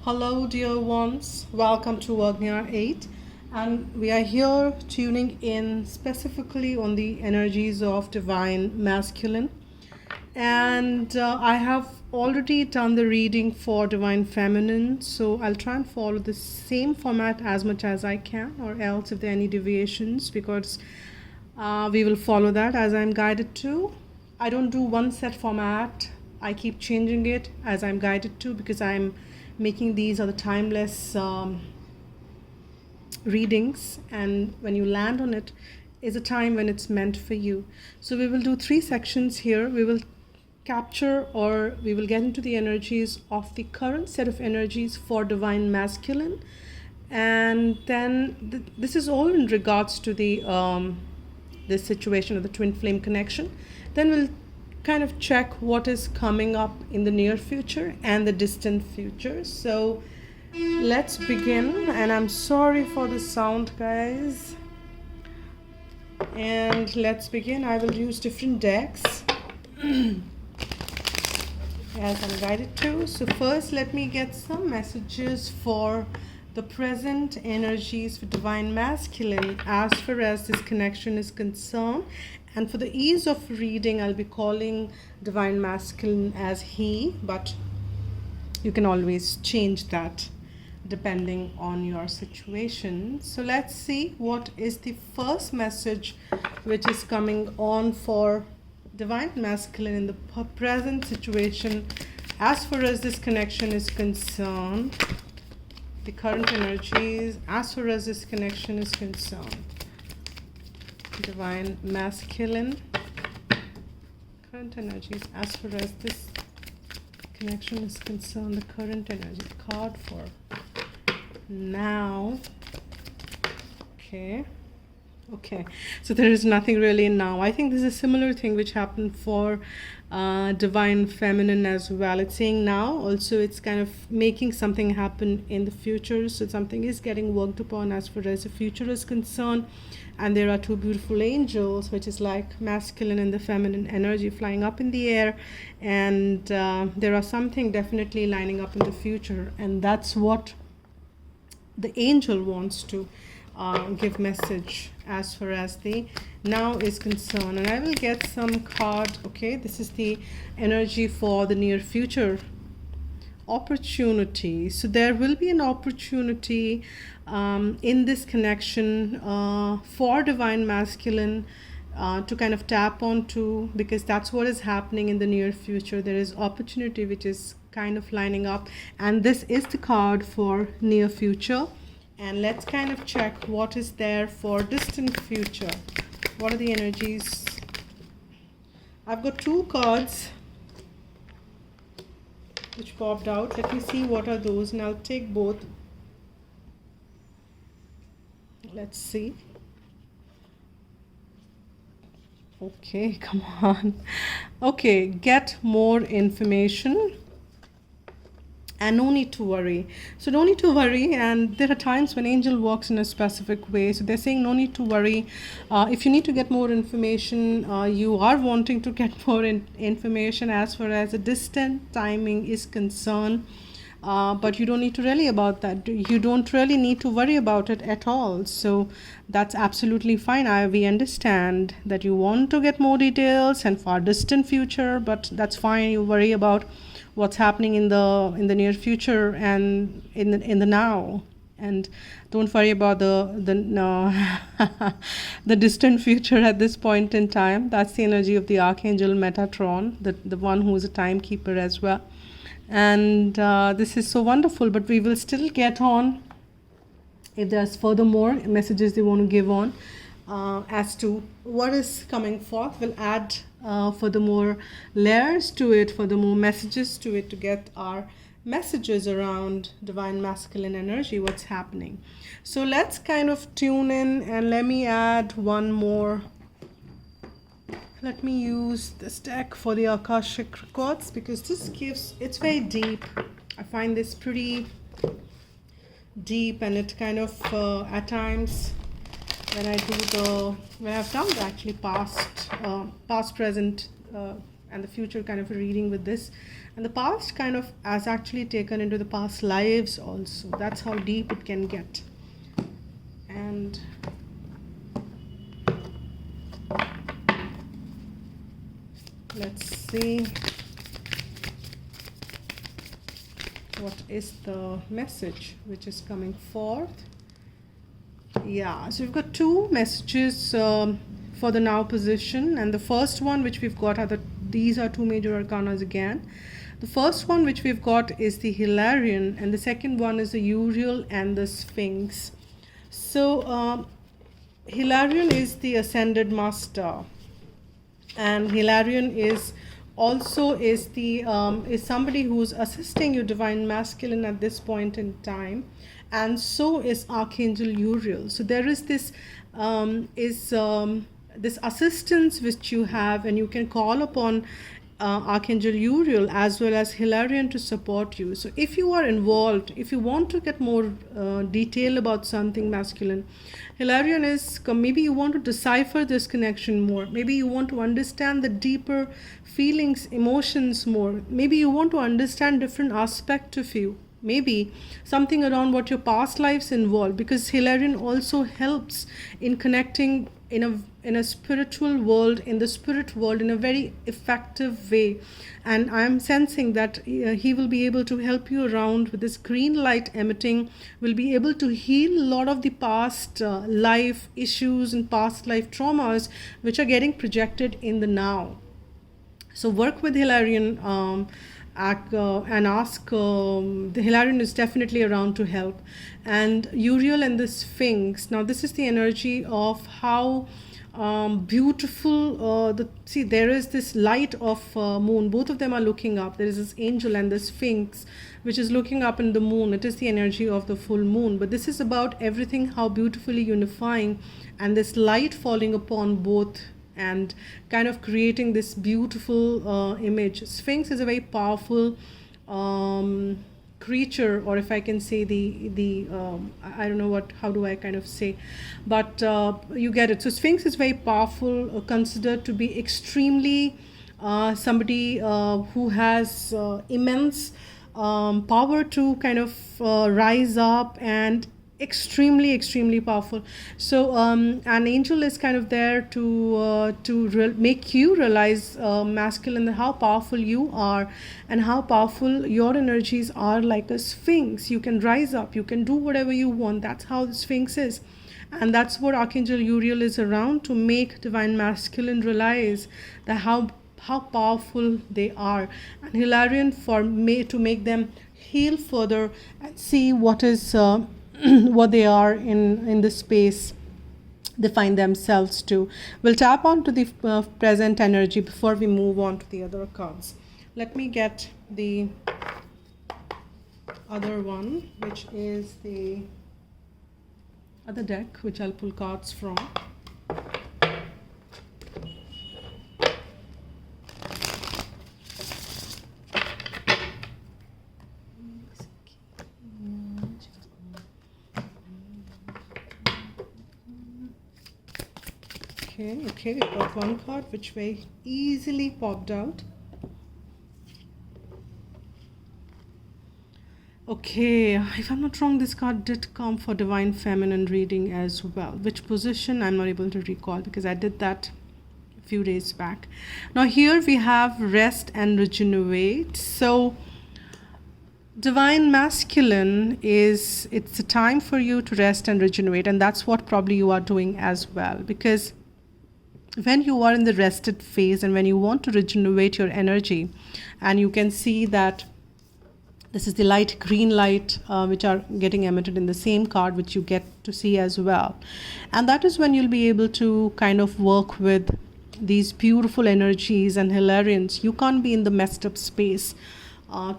Hello, dear ones. Welcome to Agnya 8. And we are here tuning in specifically on the energies of divine masculine. And I have already done the reading for divine feminine. So I'll try and follow the same format as much as I can, or else if there are any deviations, because we will follow that as I'm guided to. I don't do one set format. I keep changing it as I'm guided to, because I'm making these are the timeless readings, and when you land on it is a time when it's meant for you. So we will do 3 sections here. We will capture, or we will get into the energies of the current set of energies for divine masculine, and then this is all in regards to the this situation of the twin flame connection. Then we'll kind of check what is coming up in the near future and the distant future. So let's begin, and I'm sorry for the sound, guys. And let's begin. I will use different decks as I'm guided to. So first, let me get some messages for the present energies for divine masculine as far as this connection is concerned. And for the ease of reading, I'll be calling divine masculine as he, but you can always change that depending on your situation. So let's see what is the first message which is coming on for divine masculine in the present situation as far as this connection is concerned. The current energies as far as this connection is concerned. Divine masculine, current energies as far as this connection is concerned. The current energy card for now. Okay, so there is nothing really now. I think this is a similar thing which happened for divine feminine as well. It's saying now, also it's kind of making something happen in the future. So something is getting worked upon as far as the future is concerned. And there are 2 beautiful angels, which is like masculine and the feminine energy flying up in the air. And there are something definitely lining up in the future. And that's what the angel wants to give message as far as the now is concerned. And I will get some card. Okay, this is the energy for the near future. Opportunity. So there will be an opportunity in this connection for divine masculine to kind of tap onto, because that's what is happening in the near future. There is opportunity which is kind of lining up, and this is the card for near future. And let's kind of check what is there for distant future. What are the energies? I've got 2 cards which popped out. Let me see what are those, and I'll take both. Let's see. Okay, come on. Okay, get more information. And no need to worry. So no need to worry. And there are times when angel works in a specific way. So they're saying no need to worry. If you need to get more information, you are wanting to get more information as far as the distant timing is concerned. But you don't need to worry about that. You don't really need to worry about it at all. So that's absolutely fine. We understand that you want to get more details and far distant future, but that's fine. You worry about what's happening in the near future and in the now, and don't worry about the the distant future at this point in time. That's the energy of the archangel Metatron, the one who is a timekeeper as well. And this is so wonderful, but we will still get on if there's furthermore messages they want to give on as to what is coming forth. We'll add furthermore layers to it, furthermore messages to it, to get our messages around divine masculine energy, what's happening. So let's kind of tune in, and let me add one more. Let me use this deck for the Akashic records, because this gives, it's very deep. I find this pretty deep, and it kind of at times when I've done actually past present and the future kind of a reading with this, and the past kind of as actually taken into the past lives also. That's how deep it can get. And let's see what is the message which is coming forth. Yeah, so we've got two messages for the now position, and the first one which we've got are these are two major arcanas again. The first one which we've got is the Hilarion, and the second one is the Uriel and the Sphinx. So Hilarion is the ascended master, and Hilarion is also is somebody who's assisting you, divine masculine, at this point in time, and so is Archangel Uriel. So there is this this assistance which you have, and you can call upon Archangel Uriel as well as Hilarion to support you. So if you are involved, if you want to get more detail about something masculine, Hilarion is, maybe you want to decipher this connection more. Maybe you want to understand the deeper feelings, emotions more. Maybe you want to understand different aspect of you. Maybe something around what your past lives involve, because Hilarion also helps in connecting in a spiritual world, in the spirit world, in a very effective way. And I am sensing that he will be able to help you around with this green light emitting, will be able to heal a lot of the past life issues and past life traumas which are getting projected in the now. So work with Hilarion and ask. The Hilarion is definitely around to help. And Uriel and the Sphinx. Now this is the energy of how beautiful see, there is this light of moon. Both of them are looking up. There is this angel and the Sphinx which is looking up in the moon. It is the energy of the full moon, but this is about everything, how beautifully unifying, and this light falling upon both and kind of creating this beautiful image. Sphinx is a very powerful creature, or if I can say the I don't know how do I kind of say, but you get it. So Sphinx is very powerful, considered to be extremely somebody who has immense power to kind of rise up, and extremely powerful. So an angel is kind of there to make you realize, masculine, how powerful you are and how powerful your energies are. Like a sphinx, you can rise up, you can do whatever you want. That's how the Sphinx is, and that's what Archangel Uriel is around, to make divine masculine realize that how powerful they are, and Hilarion to make them heal further and see what is what they are in the space they find themselves to. We'll tap on to the present energy before we move on to the other cards. Let me get the other one, which is the other deck, which I'll pull cards from. Okay, we got one card which very easily popped out. Okay, if I'm not wrong, this card did come for Divine Feminine reading as well. Which position, I'm not able to recall because I did that a few days back. Now here we have Rest and Regenerate. So Divine Masculine it's a time for you to rest and regenerate, and that's what probably you are doing as well, because when you are in the rested phase and when you want to regenerate your energy, and you can see that this is the light, green light, which are getting emitted in the same card, which you get to see as well. And that is when you'll be able to kind of work with these beautiful energies and Hilarions. You can't be in the messed up space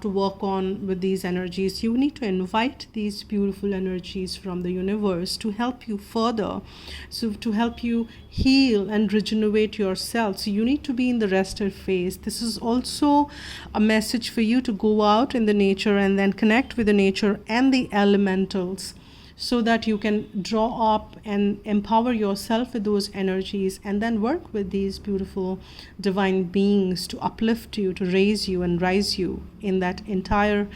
to work on with these energies. You need to invite these beautiful energies from the universe to help you further, so to help you heal and regenerate yourself. So you need to be in the rested phase. This is also a message for you to go out in the nature and then connect with the nature and the elementals, so that you can draw up and empower yourself with those energies, and then work with these beautiful divine beings to uplift you, to raise you and rise you in that entire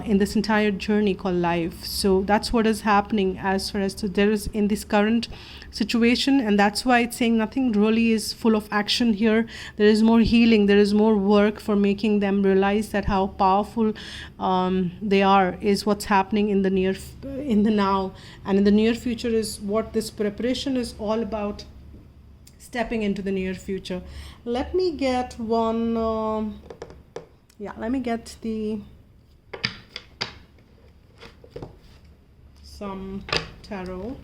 in this entire journey called life. So that's what is happening as far as there is in this current situation, and that's why it's saying nothing really is full of action here. There is more healing, there is more work for making them realize that how powerful they are is what's happening in the now, and in the near future is what this preparation is all about, stepping into the near future. Let me get one let me get some tarot.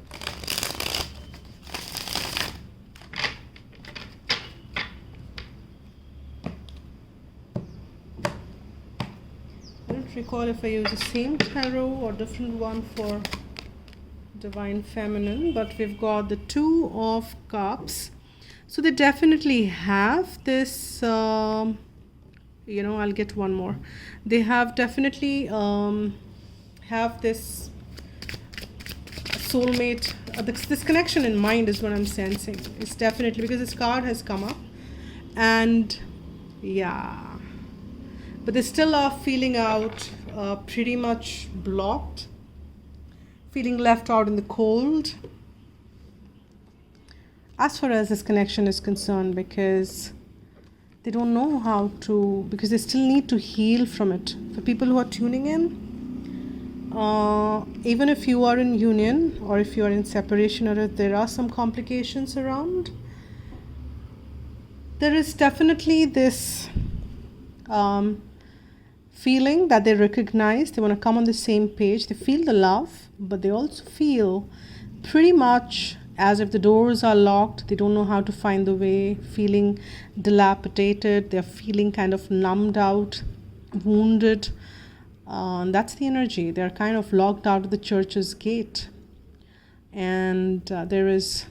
I don't recall if I use the same tarot or different one for divine feminine, but we've got the Two of Cups. So they definitely have this I'll get one more. They have definitely have this soulmate, this connection in mind is what I'm sensing. It's definitely because this card has come up, and but they still are feeling out, pretty much blocked, feeling left out in the cold as far as this connection is concerned, because they don't know how to, because they still need to heal from it. For people who are tuning in, even if you are in union or if you are in separation, or if there are some complications around, there is definitely this feeling that they recognize. They want to come on the same page. They feel the love, but they also feel pretty much as if the doors are locked. They don't know how to find the way, feeling dilapidated. They're feeling kind of numbed out, wounded. That's the energy. They're kind of locked out of the church's gate, and there is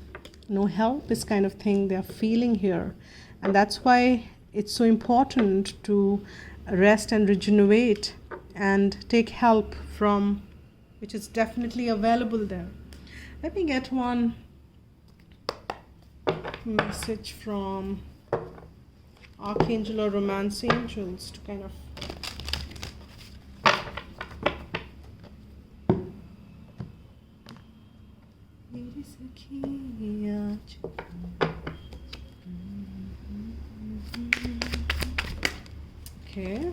no help, this kind of thing they're feeling here. And that's why it's so important to rest and regenerate and take help from, which is definitely available there. Let me get one message from Archangel or Romance Angels to kind of okay.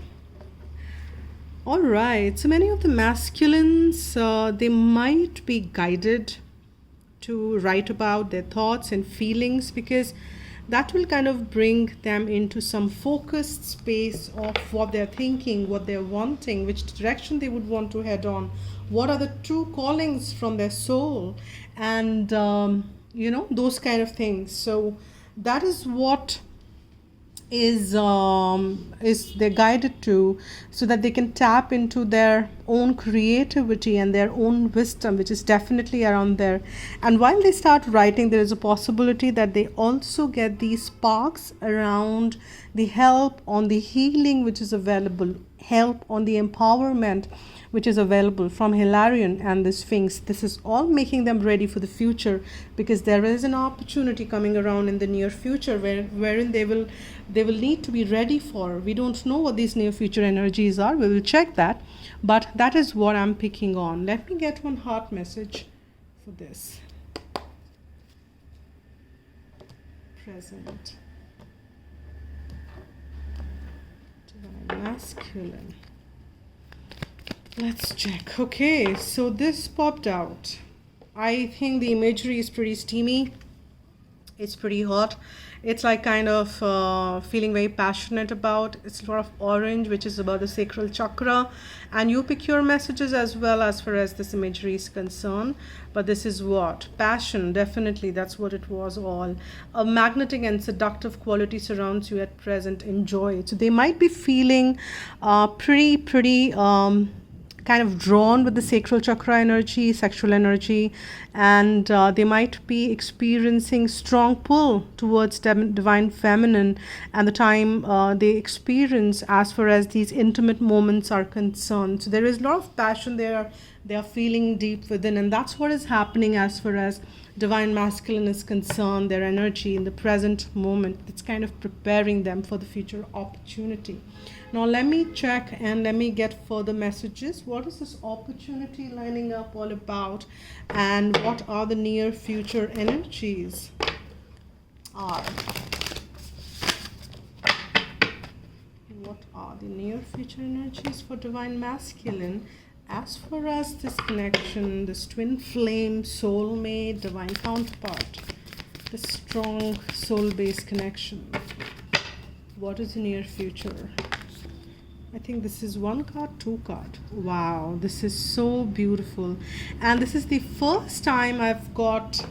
All right. So many of the masculines, they might be guided to write about their thoughts and feelings, because that will kind of bring them into some focused space of what they're thinking, what they're wanting, which direction they would want to head on, what are the true callings from their soul, and those kind of things. So that is what is they're guided to, so that they can tap into their own creativity and their own wisdom, which is definitely around there. And while they start writing, there is a possibility that they also get these sparks around the help on the healing which is available, help on the empowerment which is available from Hilarion and the Sphinx. This is all making them ready for the future, because there is an opportunity coming around in the near future wherein they will need to be ready for. We don't know what these near future energies are. We will check that, but that is what I'm picking on. Let me get one heart message for this. Present. Divine masculine. Let's check. Okay, so this popped out. I think the imagery is pretty steamy. It's pretty hot. It's like kind of feeling very passionate about. It's a lot of orange, which is about the sacral chakra. And you pick your messages as well as far as this imagery is concerned. But this is what? Passion, definitely. That's what it was all. A magnetic and seductive quality surrounds you at present. Enjoy it. So they might be feeling pretty kind of drawn with the sacral chakra energy, sexual energy, and they might be experiencing strong pull towards divine feminine and the time they experience as far as these intimate moments are concerned. So there is a lot of passion there. They are feeling deep within, and that's what is happening as far as divine masculine is concerned. Their energy in the present moment, it's kind of preparing them for the future opportunity. Now let me check and let me get further messages. What is this opportunity lining up all about, and what are the near future energies are? What are the near future energies for divine masculine as far as this connection, this twin flame, soulmate, divine counterpart, the strong soul-based connection? What is the near future? I think this is one card, two card. Wow, this is so beautiful. And this is the first time I've got,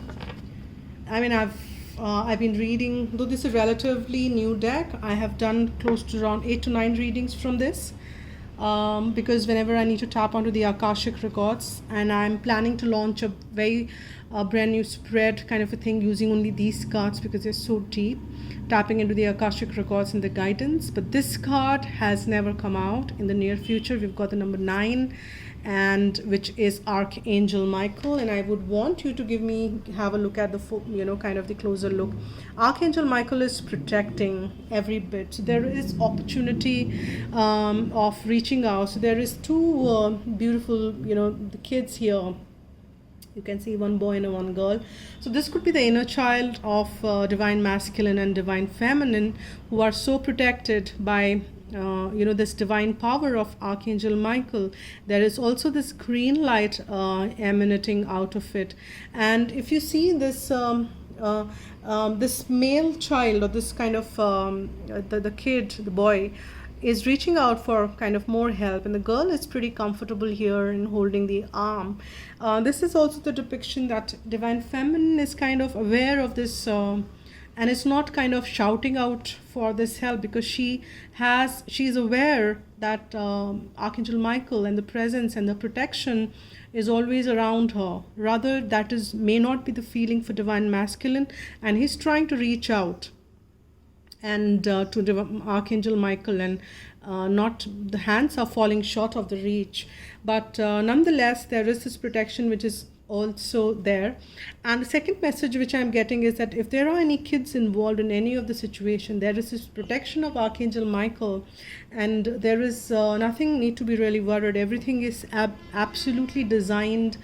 I've been reading, though this is a relatively new deck. I have done close to around 8 to 9 readings from this. Because whenever I need to tap onto the Akashic records, and I'm planning to launch a very brand new spread kind of a thing using only these cards because they're so deep, tapping into the Akashic records and the guidance. But this card has never come out. In the near future, we've got the number 9, and which is Archangel Michael. And I would want you to have a look at the kind of the closer look. Archangel Michael is protecting every bit. So there is opportunity of reaching out. So there is two beautiful the kids here. You can see one boy and one girl. So this could be the inner child of divine masculine and divine feminine, who are so protected by this divine power of Archangel Michael. There is also this green light emanating out of it. And if you see this this male child, or this kind of the kid, the boy, is reaching out for kind of more help, and the girl is pretty comfortable here in holding the arm. This is also the depiction that divine feminine is kind of aware of this, and is not kind of shouting out for this help, because she's aware that Archangel Michael and the presence and the protection is always around her. Rather, that may not be the feeling for divine masculine, and he's trying to reach out and to Archangel Michael, and not the hands are falling short of the reach, but nonetheless there is this protection which is also there. And the second message which I'm getting is that if there are any kids involved in any of the situation, there is this protection of Archangel Michael, and there is nothing need to be really worried. Everything is absolutely designed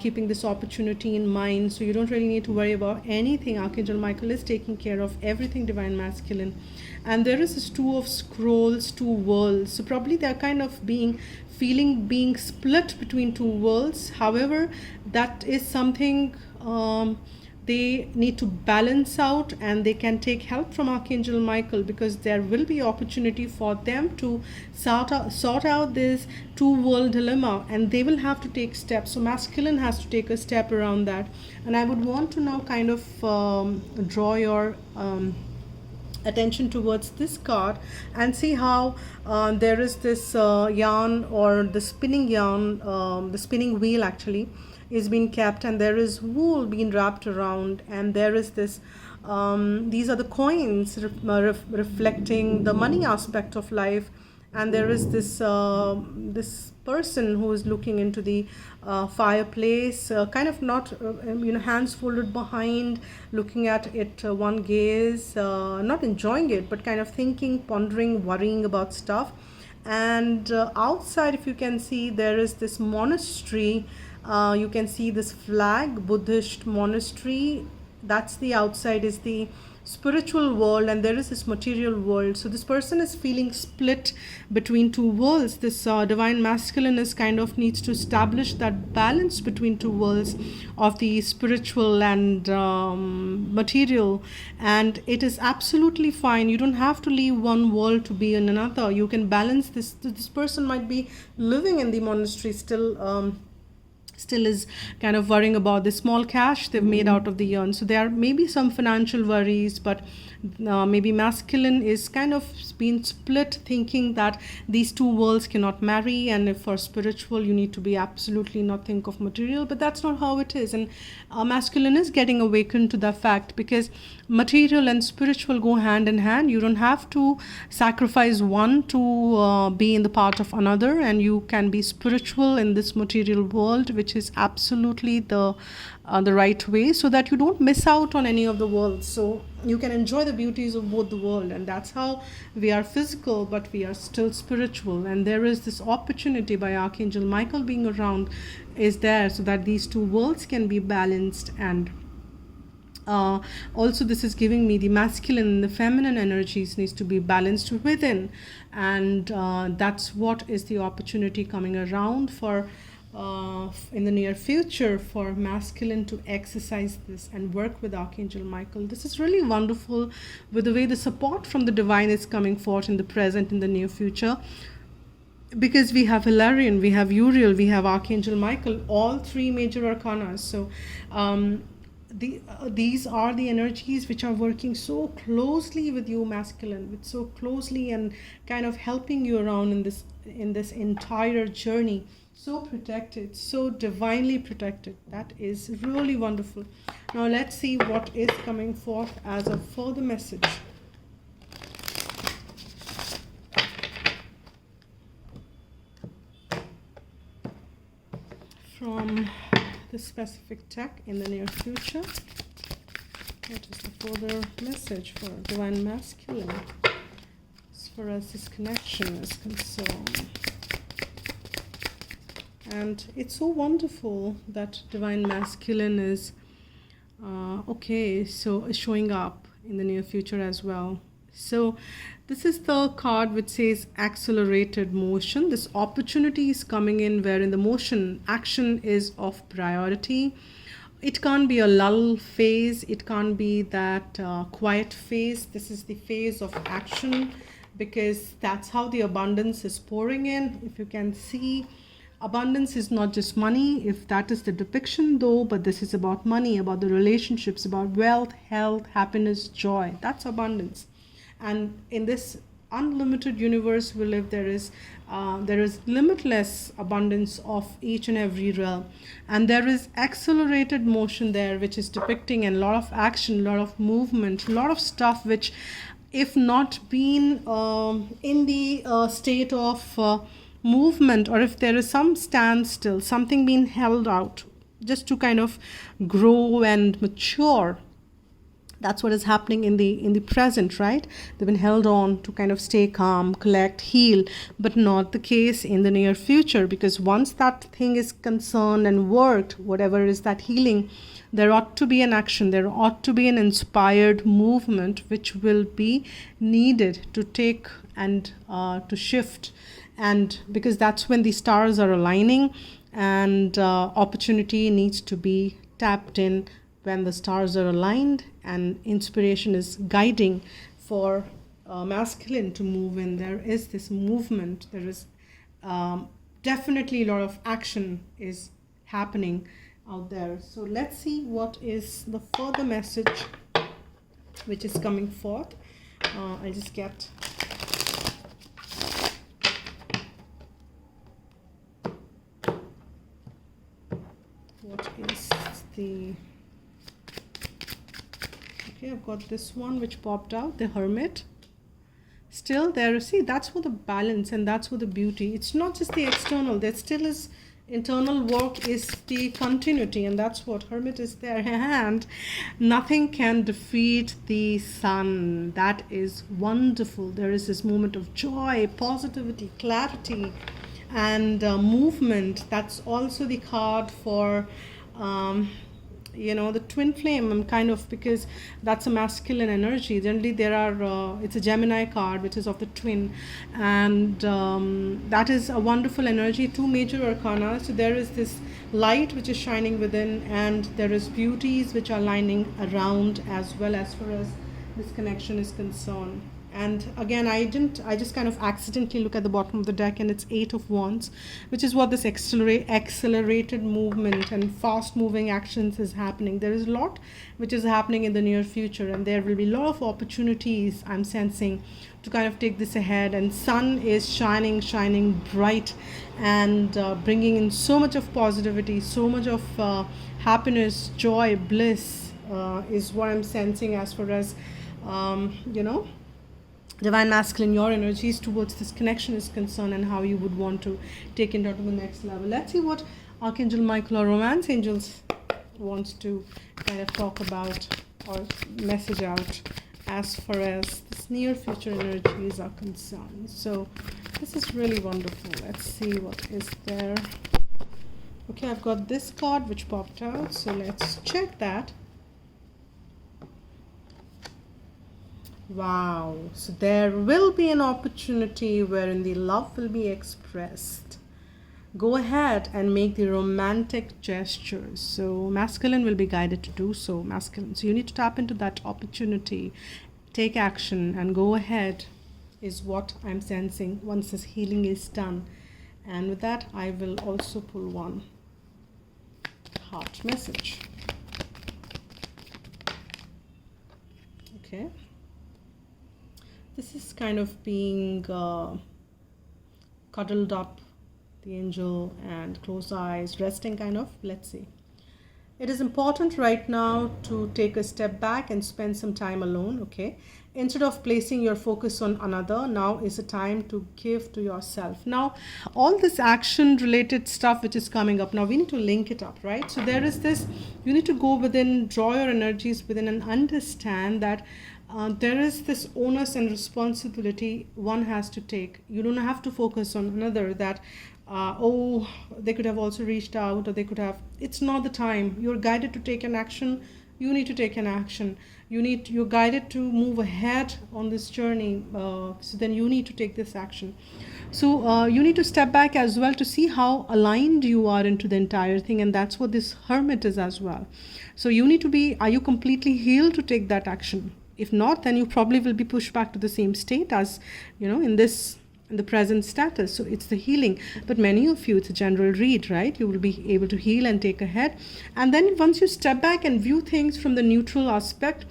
keeping this opportunity in mind, so you don't really need to worry about anything. Archangel Michael is taking care of everything divine masculine. And there is this 2 of scrolls, 2 worlds, so probably they're kind of being split between 2 worlds. However, that is something they need to balance out, and they can take help from Archangel Michael, because there will be opportunity for them to sort out this 2-world dilemma, and they will have to take steps. So masculine has to take a step around that. And I would want to now kind of draw your attention towards this card and see how there is this yarn, or the spinning yarn, the spinning wheel actually is being kept, and there is wool being wrapped around, and there is this these are the coins reflecting the money aspect of life, and there is this this person who is looking into the fireplace, kind of not hands folded behind, looking at it one gaze, not enjoying it, but kind of thinking, pondering, worrying about stuff. And outside, if you can see, there is this monastery. You can see this flag, Buddhist monastery. That's the outside is the spiritual world, and there is this material world. So this person is feeling split between 2 worlds. This divine masculine is kind of needs to establish that balance between 2 worlds of the spiritual and material, and it is absolutely fine. You don't have to leave one world to be in another. You can balance this. This person might be living in the monastery still is kind of worrying about the small cash they've made out of the yarn. So there may be some financial worries, but Maybe masculine is kind of been split, thinking that these two worlds cannot marry, and if for spiritual you need to be absolutely not think of material, but that's not how it is. And masculine is getting awakened to the fact, because material and spiritual go hand in hand. You don't have to sacrifice one to be in the part of another, and you can be spiritual in this material world, which is absolutely the right way, so that you don't miss out on any of the worlds, so you can enjoy the beauties of both the world. And that's how we are physical, but we are still spiritual. And there is this opportunity by Archangel Michael being around is there, so that these two worlds can be balanced. And also this is giving me the masculine and the feminine energies needs to be balanced within, and that's what is the opportunity coming around for in the near future, for masculine to exercise this and work with Archangel Michael. This is really wonderful with the way the support from the divine is coming forth in the present, in the near future, because we have Hilarion, we have Uriel, we have Archangel Michael, all three major arcanas. So these are the energies which are working so closely with you, masculine, with so closely, and kind of helping you around in this entire journey. So protected, so divinely protected. That is really wonderful. Now let's see what is coming forth as a further message. From the specific tech in the near future. What is the further message for divine masculine as far as this connection is concerned? And it's so wonderful that divine masculine is showing up in the near future as well. So this is the card which says accelerated motion. This opportunity is coming in wherein the motion, action is of priority. It can't be a lull phase. It can't be that quiet phase. This is the phase of action, because that's how the abundance is pouring in. If you can see, abundance is not just money, if that is the depiction though, but this is about money, about the relationships, about wealth, health, happiness, joy. That's abundance. And in this unlimited universe we live, there is limitless abundance of each and every realm. And there is accelerated motion there, which is depicting a lot of action, a lot of movement, a lot of stuff which, if not been in the state of movement, or if there is some standstill, something being held out just to kind of grow and mature, that's what is happening in the present, right? They've been held on to kind of stay calm, collect, heal, but not the case in the near future, because once that thing is concerned and worked, whatever is that healing, there ought to be an action, there ought to be an inspired movement which will be needed to take and to shift. And because that's when the stars are aligning, and opportunity needs to be tapped in when the stars are aligned, and inspiration is guiding for masculine to move in. There is this movement, there is definitely a lot of action is happening out there. So let's see what is the further message which is coming forth. I just get what is the okay, I've got this one which popped out, the Hermit. Still there, see, that's for the balance, and that's for the beauty. It's not just the external, there still is internal work, is the continuity, and that's what Hermit is there. And nothing can defeat the sun. That is wonderful. There is this moment of joy, positivity, clarity, and movement. That's also the card for the twin flame, kind of, because that's a masculine energy. Generally there are it's a Gemini card which is of the twin, and that is a wonderful energy. Two major arcana. So there is this light which is shining within, and there is beauties which are lining around as well, as far as this connection is concerned. And again, I just kind of accidentally look at the bottom of the deck, and it's 8 of Wands, which is what this accelerated movement and fast moving actions is happening. There is a lot which is happening in the near future, and there will be a lot of opportunities I'm sensing to kind of take this ahead. And sun is shining bright, and bringing in so much of positivity, so much of happiness, joy, bliss, is what I'm sensing as far as divine masculine, your energies towards this connection is concerned, and how you would want to take it on to the next level. Let's see what Archangel Michael or Romance Angels wants to kind of talk about or message out as far as this near future energies are concerned. So this is really wonderful. Let's see what is there. Okay, I've got this card which popped out, so let's check that. Wow, so there will be an opportunity wherein the love will be expressed. Go ahead and make the romantic gestures. So masculine will be guided to do so, masculine. So you need to tap into that opportunity, take action, and go ahead is what I'm sensing once this healing is done. And with that, I will also pull one heart message. Okay. This is kind of being cuddled up, the angel, and closed eyes, resting kind of. Let's see. It is important right now to take a step back and spend some time alone, okay? Instead of placing your focus on another, now is a time to give to yourself. Now, all this action-related stuff which is coming up, now we need to link it up, right? So there is this, you need to go within, draw your energies within, and understand that there is this onus and responsibility one has to take. You don't have to focus on another that, they could have also reached out, or they could have. It's not the time. You're guided to take an action. You need to take an action. You're guided to move ahead on this journey. So then you need to take this action. So you need to step back as well to see how aligned you are into the entire thing. And that's what this hermit is as well. So you need to be, are you completely healed to take that action? If not, then you probably will be pushed back to the same state as, in the present status. So it's the healing. But many of you, it's a general read, right? You will be able to heal and take ahead. And then once you step back and view things from the neutral aspect,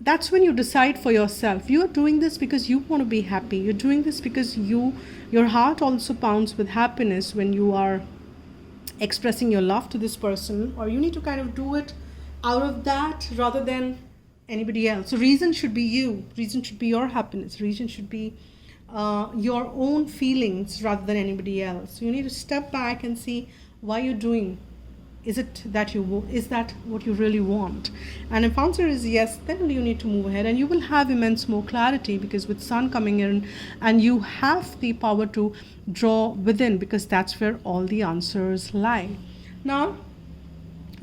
that's when you decide for yourself. You are doing this because you want to be happy. You're doing this because your heart also pounds with happiness when you are expressing your love to this person, or you need to kind of do it out of that rather than anybody else. So reason should be you. Reason should be your happiness. Reason should be your own feelings rather than anybody else. So you need to step back and see why you're doing. Is that what you really want? And if answer is yes, then you need to move ahead, and you will have immense more clarity, because with sun coming in, and you have the power to draw within, because that's where all the answers lie. Now,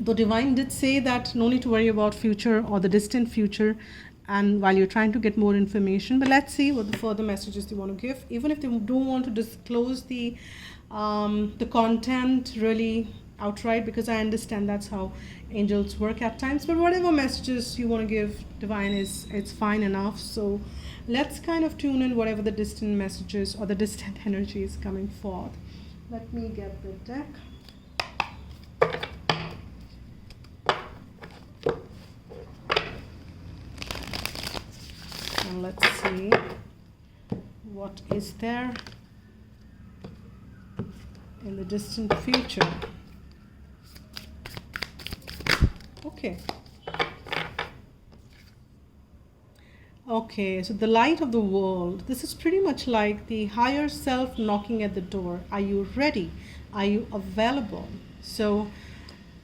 the divine did say that no need to worry about future or the distant future, and while you're trying to get more information, but let's see what the further messages they want to give. Even if they don't want to disclose the content really outright, because I understand that's how angels work at times, but whatever messages you want to give, divine, it's fine enough. So let's kind of tune in whatever the distant messages or the distant energy is coming forth. Let me get the deck. And let's see what is there in the distant future. Okay, so the light of the world. This is pretty much like the higher self knocking at the door. Are you ready? Are you available? So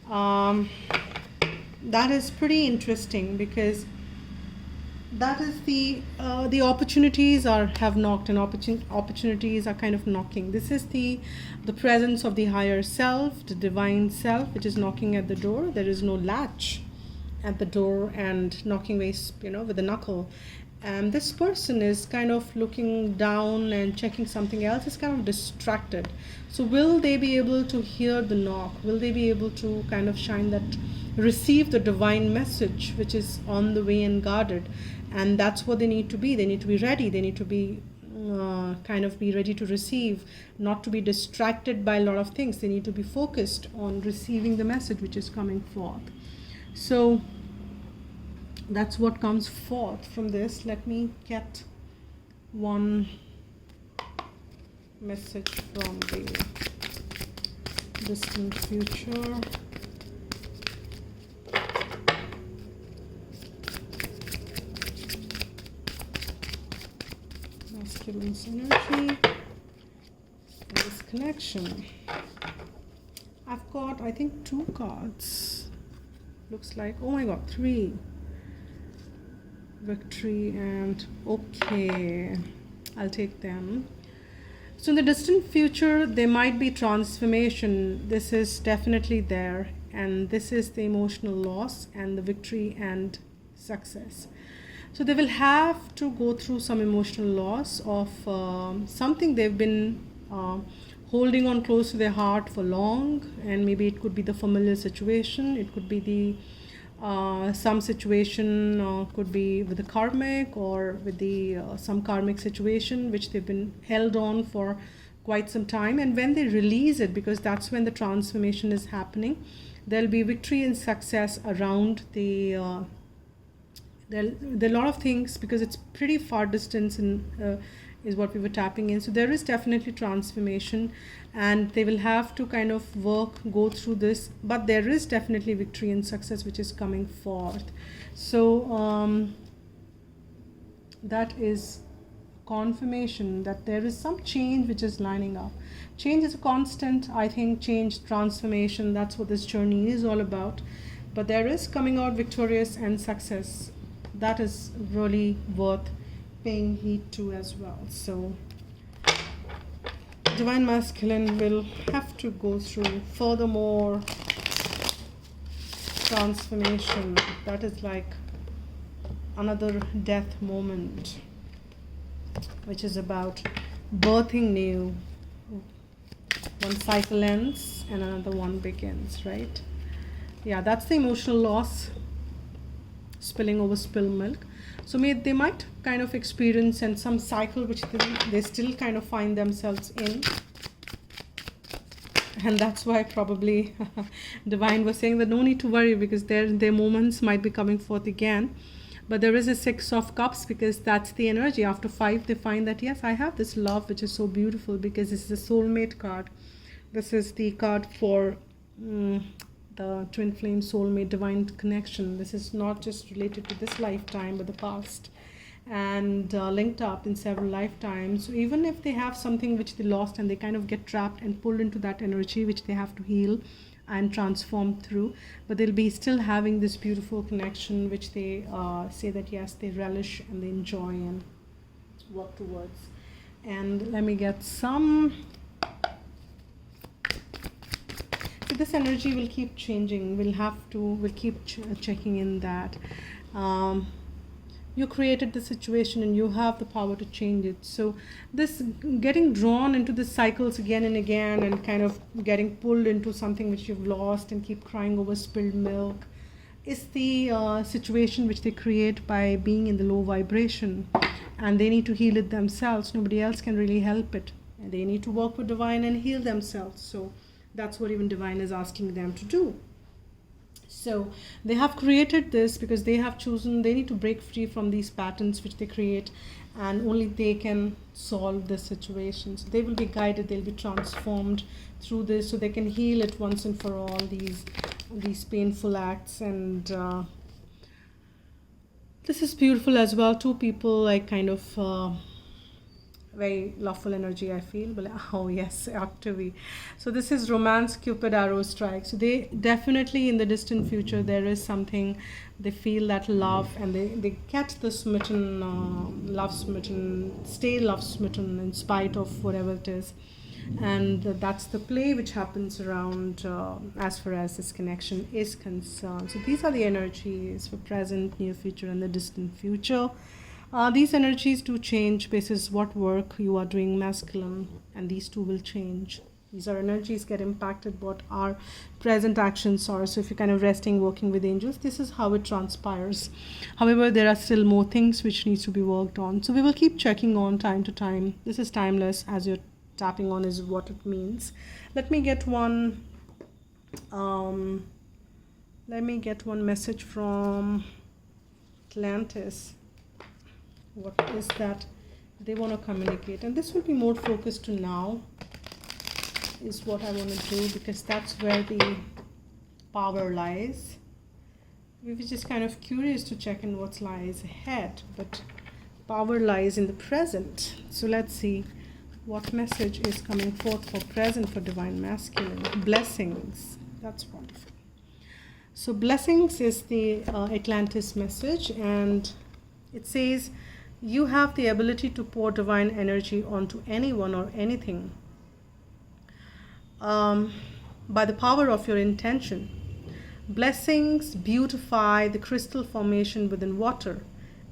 that is pretty interesting, because that is the opportunities have knocked, and opportunities are kind of knocking. This is the presence of the higher self, the divine self, which is knocking at the door. There is no latch at the door and knocking with the knuckle. And this person is kind of looking down and checking something else, is kind of distracted. So will they be able to hear the knock? Will they be able to kind of receive the divine message which is on the way and guarded? and that's what they need to be. They need to be ready. They need to be kind of be ready to receive, not to be distracted by a lot of things. They need to be focused on receiving the message which is coming forth. So that's what comes forth from this. Let me get one message from the distant future. Masculine's energy and this connection. I've got, I think, 2 cards. Looks like, oh my god, 3. Victory and okay, I'll take them. So in the distant future, there might be transformation. This is definitely there, and this is the emotional loss and the victory and success. So they will have to go through some emotional loss of something they've been holding on close to their heart for long, and maybe it could be the familiar situation, it could be the some situation, could be with the karmic, or with the some karmic situation which they've been held on for quite some time. And when they release it, because that's when the transformation is happening, there'll be victory and success around the there are a lot of things, because it's pretty far distance in is what we were tapping in. So there is definitely transformation, and they will have to kind of go through this, but there is definitely victory and success which is coming forth. So that is confirmation that there is some change which is lining up. Change is a constant. I think change, transformation, that's what this journey is all about. But there is coming out victorious and success. That is really worth paying heed to as well. So Divine Masculine will have to go through furthermore transformation. That is like another death moment, which is about birthing new. One cycle ends and another one begins, right? Yeah, that's the emotional loss, spilling over spilled milk. So they might kind of experience and some cycle which they still kind of find themselves in. And that's why probably Divine was saying that no need to worry, because their moments might be coming forth again. But there is a 6 of Cups, because that's the energy. After 5, they find that, yes, I have this love which is so beautiful, because this is a soulmate card. This is the card for the Twinflame soulmate divine connection. This is not just related to this lifetime, but the past, and linked up in several lifetimes. So even if they have something which they lost, and they kind of get trapped and pulled into that energy which they have to heal and transform through, but they'll be still having this beautiful connection which they say that yes, they relish and they enjoy and work towards. And let me get some. So this energy will keep changing. We'll keep checking in that you created the situation and you have the power to change it. So this getting drawn into the cycles again and again, and kind of getting pulled into something which you've lost and keep crying over spilled milk, is the situation which they create by being in the low vibration, and they need to heal it themselves. Nobody else can really help it, and they need to work with Divine and heal themselves. So that's what even Divine is asking them to do. So they have created this because they have chosen, they need to break free from these patterns which they create, and only they can solve the situation. So they will be guided, they'll be transformed through this, so they can heal it once and for all, these painful acts. And this is beautiful as well. 2 people, like kind of very loveful energy, I feel. But oh yes, Octavie. So this is romance, Cupid, arrow strike. So they definitely, in the distant future, there is something, they feel that love, and they get the smitten, love smitten, stay love smitten in spite of whatever it is. And that's the play which happens around as far as this connection is concerned. So these are the energies for present, near future, and the distant future. These energies do change basis what work you are doing, masculine, and these 2 will change. These are energies get impacted what our present actions are. So if you're kind of resting, working with angels, this is how it transpires. However, there are still more things which needs to be worked on. So we will keep checking on time to time. This is timeless, as you're tapping on is what it means. Let me get one message from Atlantis. What is that they want to communicate? And this will be more focused to now, is what I want to do, because that's where the power lies. We were just kind of curious to check in what lies ahead, but power lies in the present. So let's see what message is coming forth for present for Divine Masculine. Blessings. That's wonderful. So blessings is the Atlantis message, and it says you have the ability to pour divine energy onto anyone or anything by the power of your intention. Blessings beautify the crystal formation within water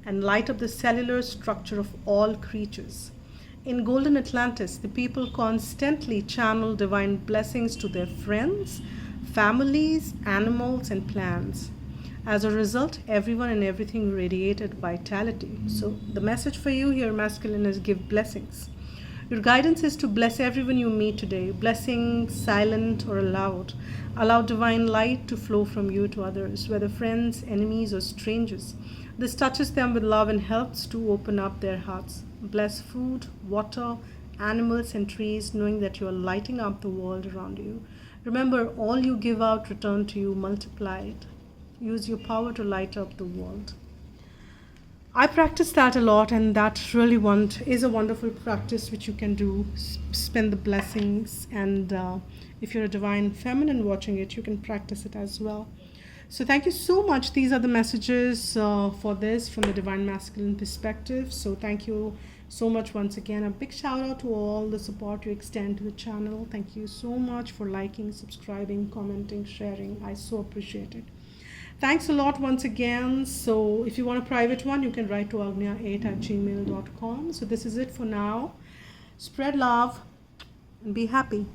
and light up the cellular structure of all creatures. In Golden Atlantis, the people constantly channel divine blessings to their friends, families, animals, and plants. As a result, everyone and everything radiated vitality. So the message for you here, masculine, is give blessings. Your guidance is to bless everyone you meet today, blessings silent or loud. Allow divine light to flow from you to others, whether friends, enemies, or strangers. This touches them with love and helps to open up their hearts. Bless food, water, animals, and trees, knowing that you are lighting up the world around you. Remember, all you give out return to you multiplied. Use your power to light up the world. I practice that a lot, and that really is a wonderful practice which you can do. Spend the blessings, and if you're a divine feminine watching it, you can practice it as well. So thank you so much. These are the messages for this from the Divine Masculine perspective. So thank you so much once again. A big shout out to all the support you extend to the channel. Thank you so much for liking, subscribing, commenting, sharing. I so appreciate it. Thanks a lot once again. So if you want a private one, you can write to agnya8@gmail.com. So this is it for now. Spread love and be happy.